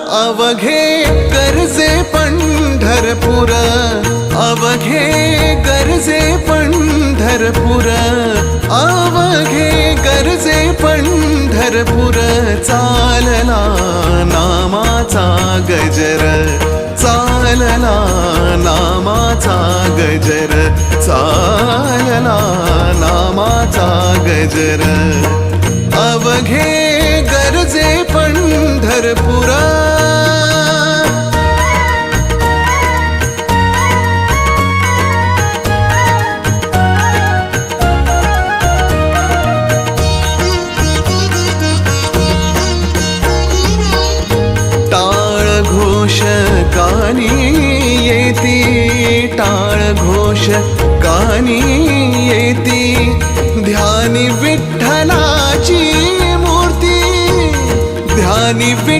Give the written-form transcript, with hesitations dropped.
अवघे गरजे पंढरपूर, अवघे गरजे पंढरपूर, अवघे गरजे पंढरपूर. चालला नामाचा गजर, चालला नामाचा गजर, चालला नामाचा गजर. अवघे गरजे पंढरपूर. टाळ घोष कानी येती, टाळ घोष कानी